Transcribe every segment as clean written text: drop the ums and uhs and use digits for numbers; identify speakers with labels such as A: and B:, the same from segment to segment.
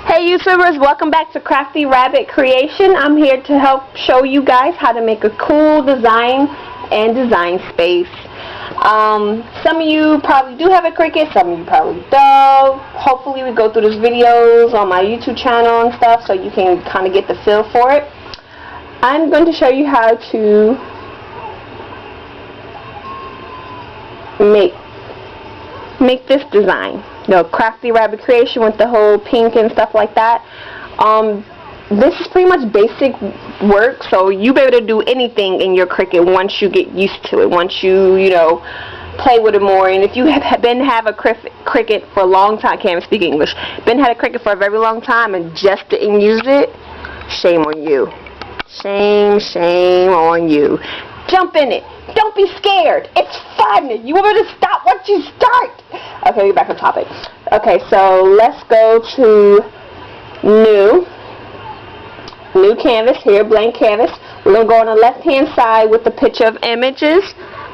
A: Hey YouTubers, welcome back to Crafty Rabbit Creation. I'm here to help show you guys how to make a cool design and design space. Some of you probably do have a Cricut, some of you probably don't. Hopefully we go through these videos on my YouTube channel and stuff so you can kind of get the feel for it. I'm going to show you how to make this design. The Crafty Rabbit Creation with the whole pink and stuff like that. This is pretty much basic work, so you'll be able to do anything in your Cricut once you get used to it, once you play with it more. And if you have a Cricut for a long time, can't even speak English, had a Cricut for a very long time and just didn't use it, shame on you. Shame on you. Jump in it. Don't be scared. It's fun. You want me to stop once you start. Okay, we're back on topic. Okay, so let's go to new canvas here, blank canvas. We're going to go on the left hand side with the picture of images.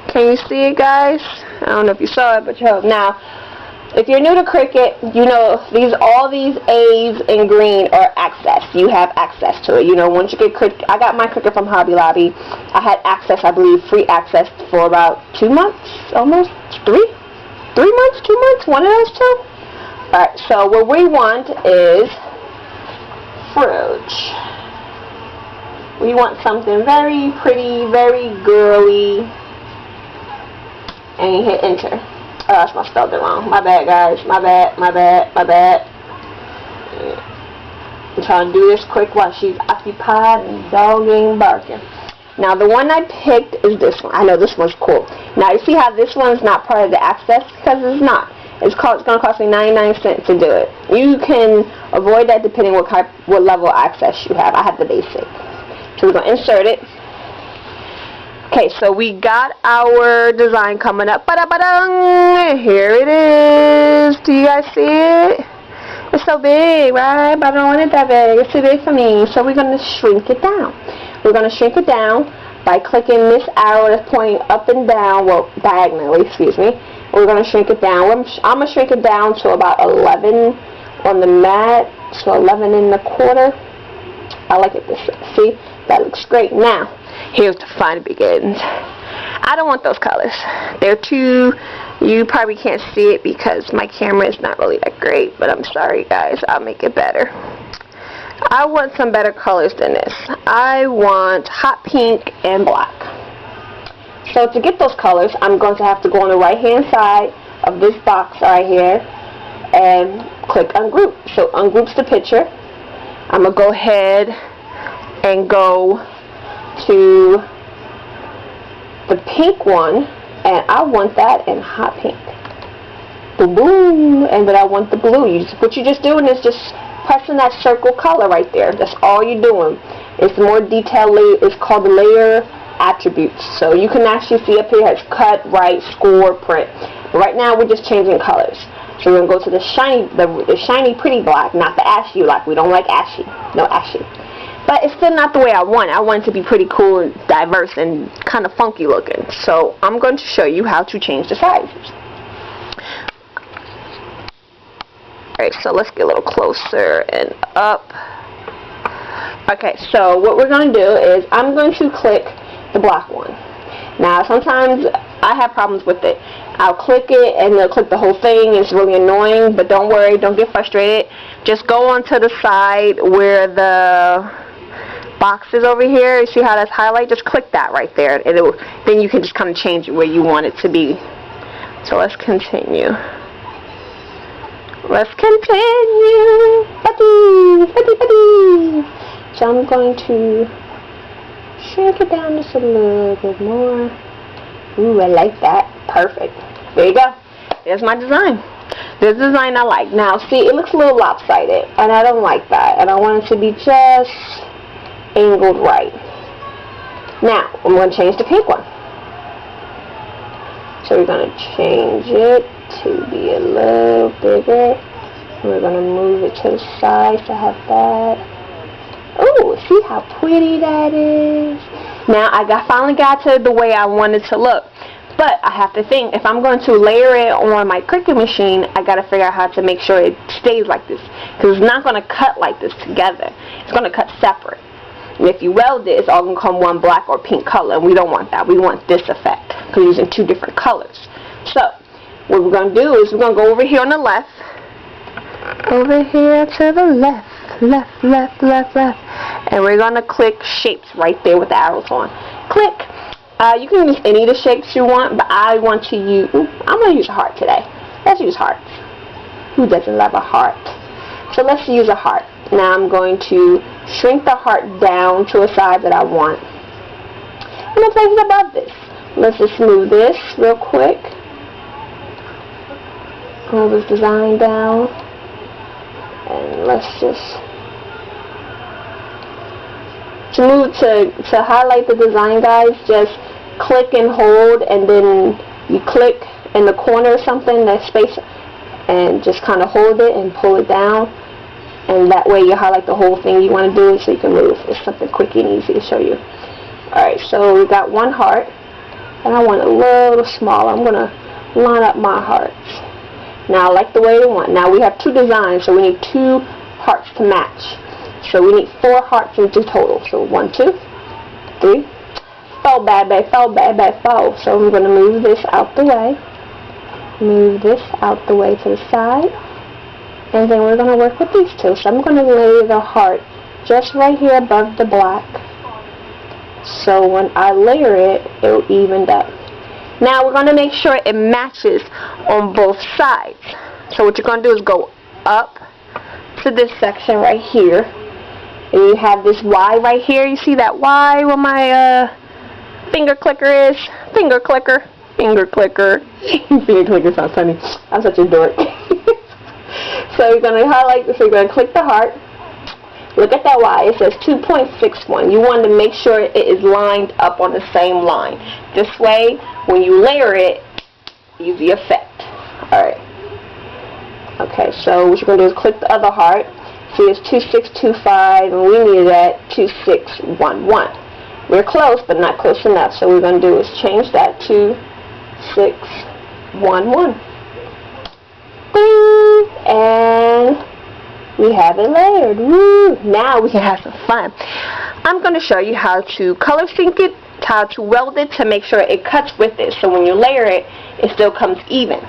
A: Can you see it, guys? I don't know if you saw it, but you hope. Now, if you're new to Cricut, you know all these A's in green are access. You have access to it. You know, once you get Cricut, I got my Cricut from Hobby Lobby. I had access, I believe, free access for about 2 months, almost 3 months, 2 months, one of those two. Alright, so what we want is fruit. We want something very pretty, very girly, and you hit enter. Oh, I spelled it wrong. My bad, guys. My bad. I'm trying to do this quick while she's occupied and dog ain't barking. Now, the one I picked is this one. I know this one's cool. Now, you see how this one's not part of the access? Because it's not. It's going to cost me 99 cents to do it. You can avoid that depending what level of access you have. I have the basic. So we're going to insert it. Okay, so we got our design coming up. Ba-da-ba-dang! Here it is. Do you guys see it? It's so big, right? But I don't want it that big. It's too big for me. So we're going to shrink it down. We're going to shrink it down by clicking this arrow that's pointing up and down, well, diagonally, excuse me. We're going to shrink it down. I'm going to shrink it down to about 11 on the mat, so 11 1/4. I like it this way. See? That looks great. Now, here's the fun begins. I don't want those colors. They're too, you probably can't see it because my camera is not really that great, but I'm sorry, guys. I'll make it better. I want some better colors than this. I want hot pink and black. So to get those colors, I'm going to have to go on the right-hand side of this box right here and click ungroup. So ungroups the picture. I'm going to go ahead and go to the pink one, and I want that in hot pink. Boom, and then I want the blue. What you're just doing is just pressing that circle color right there. That's all you're doing. It's more detailed layer. It's called the layer attributes. So you can actually see up here it has cut, write, score, print. But right now we're just changing colors. So we're going to go to the shiny pretty black, not the ashy black. We don't like ashy. No ashy. But it's still not the way I want. I want it to be pretty cool and diverse and kind of funky looking. So I'm going to show you how to change the sizes. Alright, so let's get a little closer and up. Okay, so what we're going to do is I'm going to click the black one. Now, sometimes I have problems with it. I'll click it and it'll click the whole thing. It's really annoying, but don't worry. Don't get frustrated. Just go onto the side where the box is over here. You see how that's highlighted? Just click that right there. Then you can just kind of change it where you want it to be. So let's continue. Let's continue. So I'm going to shrink it down just a little bit more. Ooh, I like that. Perfect. There you go. There's my design. This design I like. Now, see, it looks a little lopsided, and I don't like that. And I want it to be just angled right. Now, I'm going to change the pink one. So we're going to change it to be a little bigger. We're going to move it to the side to have that. Oh, see how pretty that is? Now, I finally got to the way I wanted to look. But I have to think, if I'm going to layer it on my Cricut machine, I got to figure out how to make sure it stays like this. Because it's not going to cut like this together. It's going to cut separate. And if you weld it, it's all going to come one black or pink color. And we don't want that. We want this effect. Because we're using two different colors. So, what we're going to do is we're going to go over here on the left. Over here to the left. Left, left, left, left. And we're going to click shapes right there with the arrows on. Click. You can use any of the shapes you want, but I want to use, I'm going to use a heart today. Let's use hearts. Who doesn't love a heart? So let's use a heart. Now I'm going to shrink the heart down to a size that I want. I'm going to place it above this. Let's just move this real quick. Move this design down. And let's just, to highlight the design, guys, just click and hold, and then you click in the corner or something, that space, and just kind of hold it and pull it down, and that way you highlight the whole thing you want to do so you can move. It's something quick and easy to show you. Alright, so we got one heart, and I want it a little smaller. I'm going to line up my hearts. Now I like the way they want. Now we have two designs, so we need two hearts to match. So we need 4 hearts into total. So 1, 2, 3, 4, baby, 4, baby, 4. So I'm going to move this out the way. Move this out the way to the side. And then we're going to work with these two. So I'm going to lay the heart just right here above the black. So when I layer it, it will even up. Now we're going to make sure it matches on both sides. So what you're going to do is go up to this section right here. And you have this Y right here. You see that Y where my finger clicker is? Finger clicker. Finger clicker. Finger clicker sounds funny. I'm such a dork. So you're going to highlight this. So you're going to click the heart. Look at that Y. It says 2.61. You want to make sure it is lined up on the same line. This way, when you layer it, easy effect. Alright. Okay, so what you're going to do is click the other heart. See, it's 2625, and we needed that 2611. We're close, but not close enough. So what we're going to do is change that to 611. Ding! And we have it layered. Woo! Now we can have some fun. I'm going to show you how to color sync it, how to weld it to make sure it cuts with it. So when you layer it, it still comes even.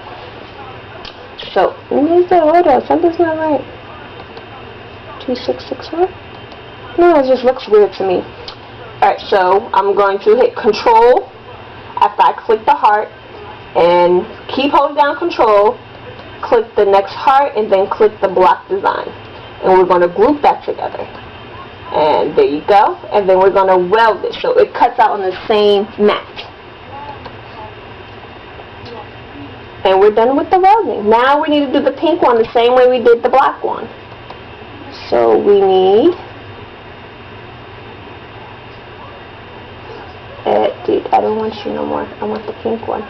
A: So, hold on, something's not right. 2664? No, it just looks weird to me. Alright, so I'm going to hit Control after I click the heart, and keep holding down Control, click the next heart, and then click the block design. And we're going to group that together. And there you go. And then we're going to weld it so it cuts out on the same mat. And we're done with the welding. Now we need to do the pink one the same way we did the black one. So we need, I don't want you no more. I want the pink one.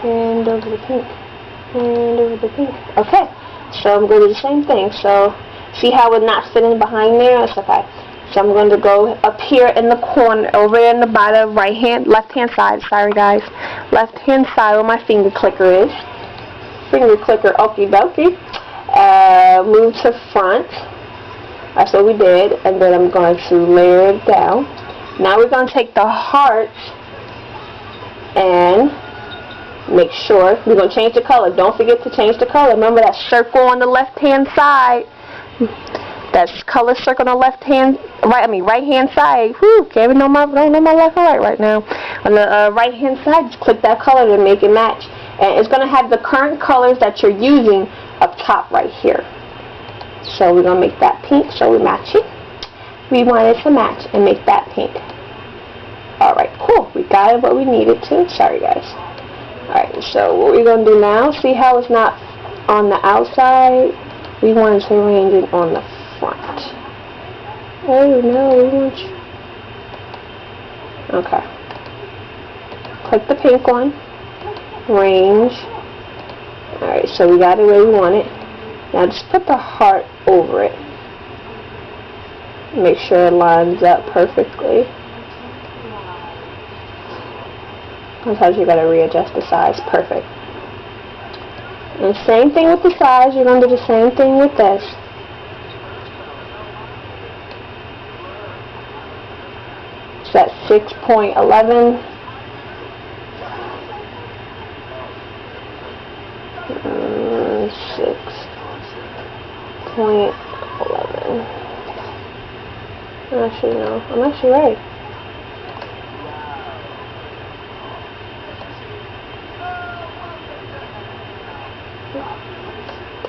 A: And over the pink. And over the pink. Okay. So I'm going to do the same thing. So see how it's not fitting behind there? It's okay. So I'm going to go up here in the corner, over in the bottom left-hand side. Sorry guys. Left-hand side where my finger clicker is. Finger clicker, okie dokie. Move to front. That's what we did. And then I'm going to layer it down. Now we're going to take the hearts and make sure we're going to change the color. Don't forget to change the color. Remember that circle on the left-hand side. That's color circle on the right-hand side. Whew, can't even know my left and right now. On the right-hand side, just click that color to make it match. And it's going to have the current colors that you're using up top right here. So we're going to make that pink so we match it. We want it to match and make that pink. Alright, cool. We got it what we needed to. Sorry guys. Alright, so what we're going to do now, see how it's not on the outside? We want to arrange it on the front. Oh no, we want you. Okay. Click the pink one. Range. Alright, so we got it where we want it. Now just put the heart over it. Make sure it lines up perfectly. Sometimes you gotta readjust the size. Perfect. And same thing with the size. You're gonna do the same thing with this. So that's 6.11. 6.11. Actually, no. I'm actually right.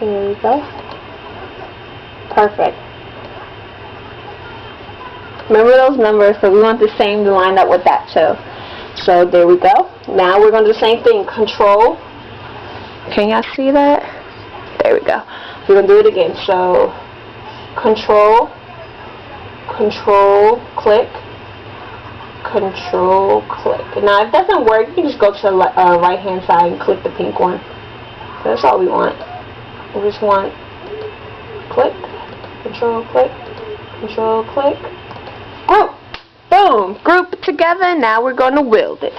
A: There we go. Perfect. Remember those numbers, so we want the same to line up with that too. So there we go. Now we're going to do the same thing. Control. Can y'all see that? There we go. We're going to do it again. So control, control, click, control, click. Now if that doesn't work, you can just go to the right hand side and click the pink one. That's all we want. We just want click, control, click, control, click. Group. Boom. Group it together. Now we're going to weld it.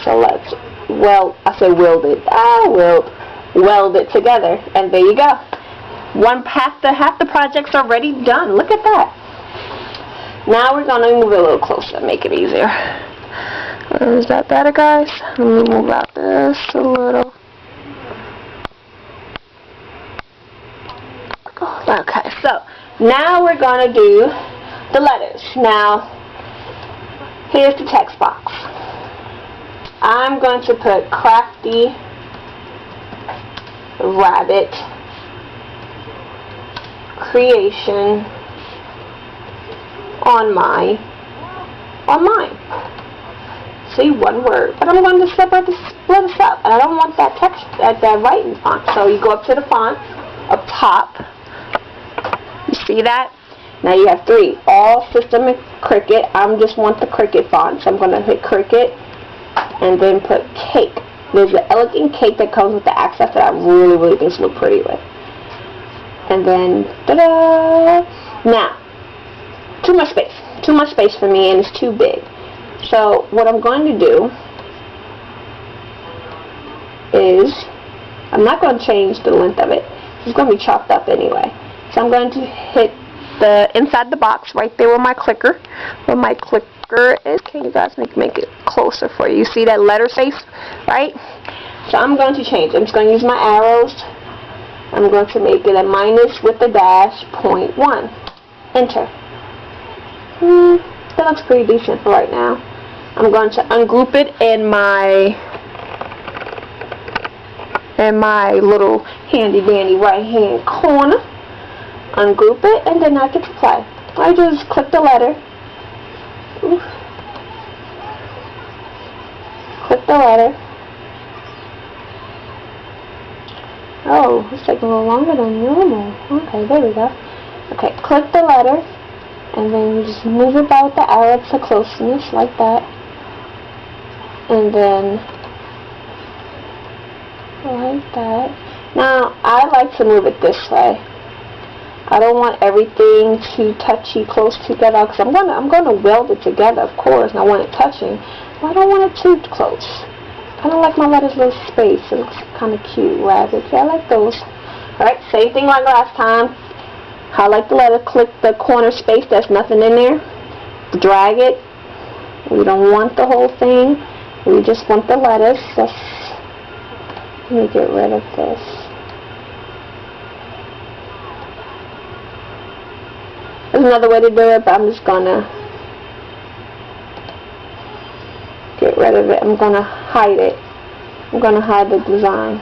A: So let's weld it together. And there you go. Half the project's already done. Look at that. Now we're going to move it a little closer, make it easier. Is that better, guys? Let me move out this a little. Okay, so now we're going to do the letters. Now, here's the text box. I'm going to put Crafty Rabbit Creation on mine. See, one word. But I'm going to split this up. And I don't want that text at that writing font. So you go up to the font, up top. You see that? Now you have 3. All System and Cricut. I just want the Cricut font. So I'm going to hit Cricut and then put Cake. There's an elegant cake that comes with the access that I really, really think look pretty with. And then, ta-da! Now, too much space. Too much space for me and it's too big. So what I'm going to do is, I'm not going to change the length of it. It's going to be chopped up anyway. So I'm going to hit the inside the box right there where my clicker is. Can you guys make it closer for you? You see that letter face, right? So I'm going to change. I'm just going to use my arrows. I'm going to make it a minus with a dash 0.1. Enter. That looks pretty decent for right now. I'm going to ungroup it in my little handy dandy right hand corner. Ungroup it, and then I get to play. All I do is click the letter. Oof. Click the letter. Oh, it's taking a little longer than normal. Okay, there we go. Okay, click the letter, and then you just move it by with the arrow to closeness, like that. And then, like that. Now, I like to move it this way. I don't want everything too touchy close together because I'm gonna weld it together, of course, and I want it touching. But I don't want it too close. I don't like my letters little space. It looks kind of cute, rabbit. Yeah, I like those. Alright, same thing like last time. Highlight the letter, click the corner space, there's nothing in there. Drag it. We don't want the whole thing. We just want the letters. Let me get rid of this. There's another way to do it, but I'm just gonna get rid of it. I'm gonna hide it. I'm gonna hide the design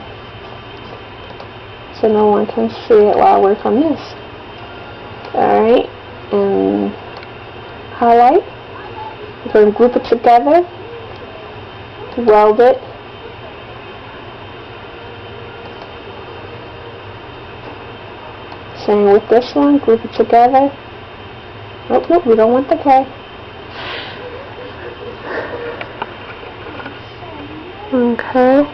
A: so no one can see it while I work on this. Alright, and highlight. We're gonna group it together, weld it. Same with this one, group it together. Nope, nope, we don't want the K. Okay.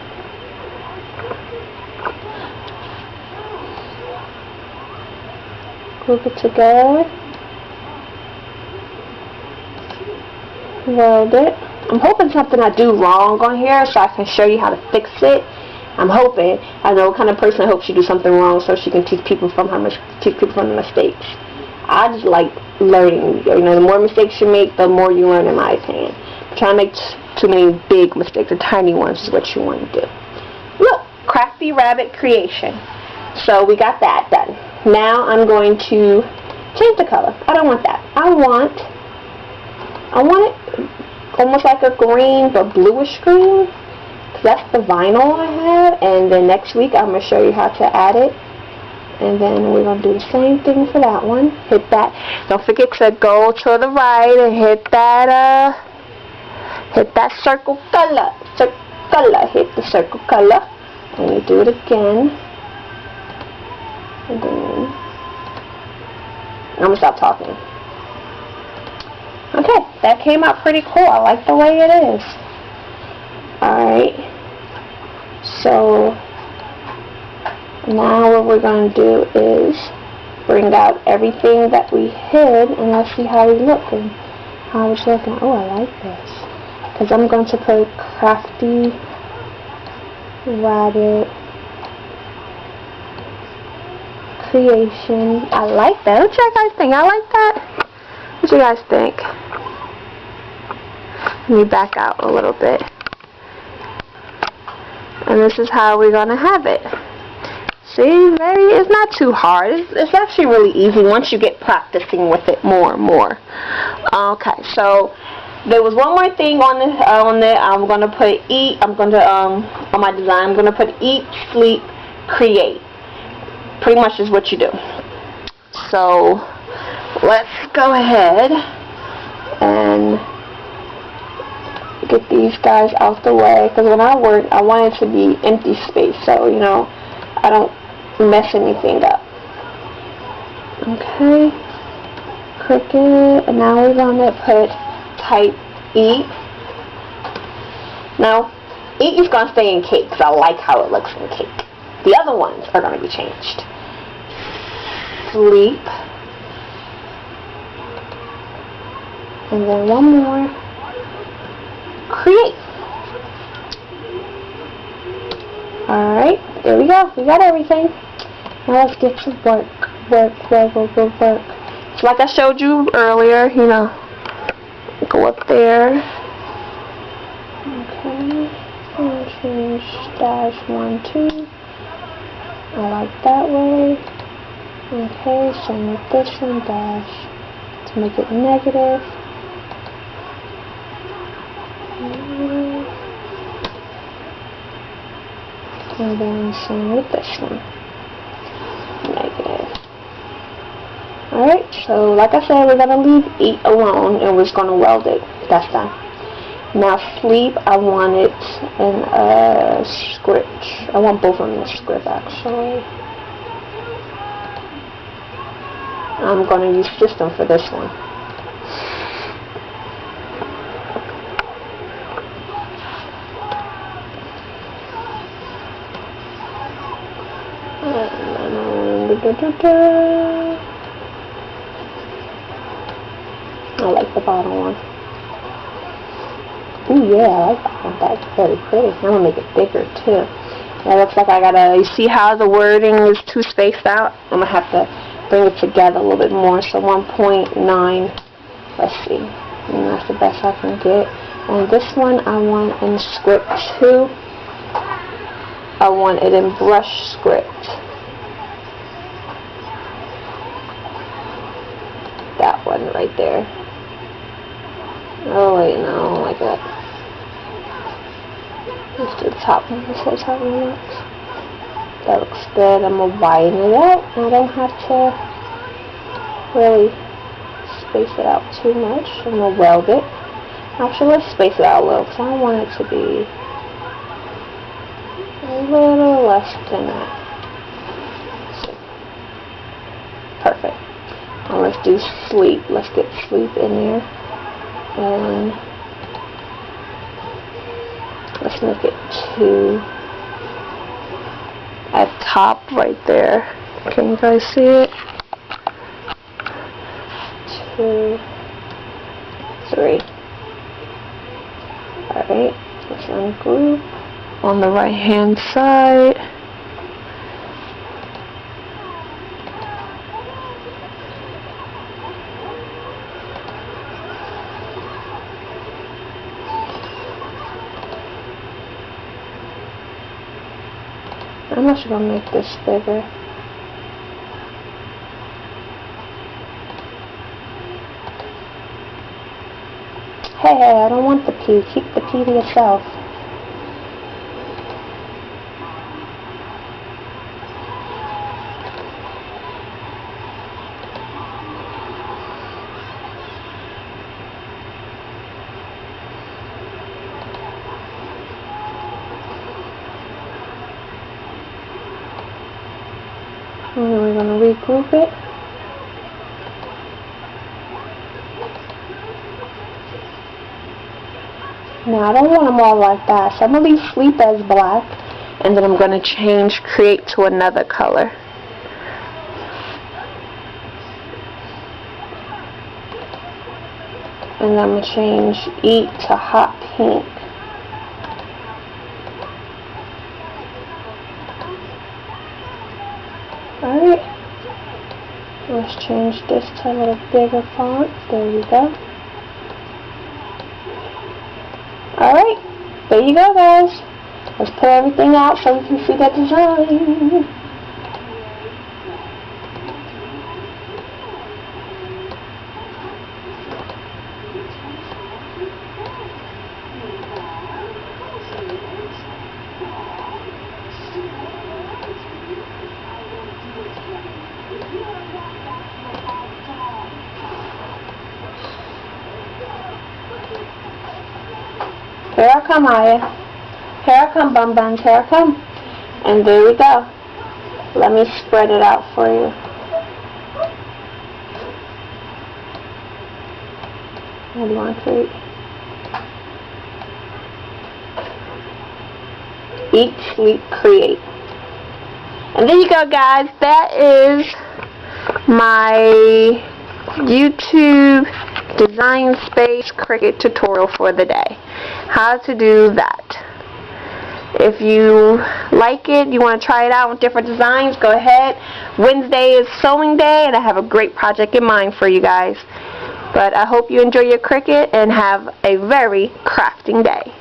A: Group it together. Weld it. I'm hoping something I do wrong on here so I can show you how to fix it. I'm hoping. I know what kind of person I hope she do something wrong so she can teach people from the mistakes. I just like learning. You know, the more mistakes you make, the more you learn, in my opinion. Try to make too many big mistakes. The tiny ones is what you want to do. Look, crafty rabbit creation. So we got that done. Now I'm going to change the color. I don't want that. I want it almost like a green but bluish green. That's the vinyl I have, and then next week I'm going to show you how to add it, and then we're going to do the same thing for that one. Hit that. Don't forget to go to the right and hit that circle color. Hit the circle color, and you do it again, and then I'm going to stop talking. Okay, that came out pretty cool. I like the way it is. Alright, so now what we're going to do is bring out everything that we hid, and let's see how we look and how it's looking. Oh, I like this, because I'm going to put crafty rabbit creation. I like that. What you guys think? I like that. What you guys think? Let me back out a little bit. And this is how we're going to have it. See, it's not too hard. It's actually really easy once you get practicing with it more and more. Okay, so there was one more thing on there. I'm going to put on my design, I'm going to put eat, sleep, create. Pretty much is what you do. So let's go ahead and get these guys out the way, because when I work, I want it to be empty space, so you know I don't mess anything up. Okay, Cricut, and now we're gonna put type E. Now E is gonna stay in cake because I like how it looks in cake. The other ones are gonna be changed. Sleep, and then one more. Create. Alright, there we go. We got everything. Now let's get to work. Work. So like I showed you earlier, you know, go up there. Okay. And change -1, 2. I like that way. Okay, same with this one, dash. To make it negative. And then same with this one. Negative. Alright, so like I said, we're going to leave eat alone and we're just going to weld it. That's done. Now sleep, I want it in a script. I want both of them in a script actually. I'm going to use system for this one. I like the bottom one. Ooh, yeah, I like that one. That's very pretty. I'm gonna make it bigger too. It looks like I gotta. You see how the wording is too spaced out? I'm gonna have to bring it together a little bit more. So 1.9. Let's see. And that's the best I can get. And this one I want in script 2. I want it in brush script. That one right there. Oh wait, no, I don't like that. Let's do the top one. Let's see how it looks. That looks good. I'm gonna widen it out. I don't have to really space it out too much. I'm gonna weld it. Actually, let's space it out a little because I want it to be a little less than that. Perfect. Now let's do sleep. Let's get sleep in there. And let's make it 2 at top right there. Can you guys see it? 2, 3. Okay, let's unglue on the right hand side. I'm actually going to make this bigger. Hey, I don't want the P. Keep the P to yourself. And then we're going to regroup it. Now I don't want them all like that, so I'm going to leave sleep as black, and then I'm going to change create to another color. And then I'm going to change eat to hot pink. Alright, let's change this to a little bigger font. There we go. Alright, there you go, guys. Let's put everything out so we can see that design. Here I come, Aya. Here I come, Bum Buns. Here I come. And there we go. Let me spread it out for you. What do you want to create? Eat, sleep, create. And there you go, guys. That is my YouTube Design Space Cricut tutorial for the day. How to do that. If you like it, you want to try it out with different designs, go ahead. Wednesday is sewing day, and I have a great project in mind for you guys. But I hope you enjoy your Cricut and have a very crafting day.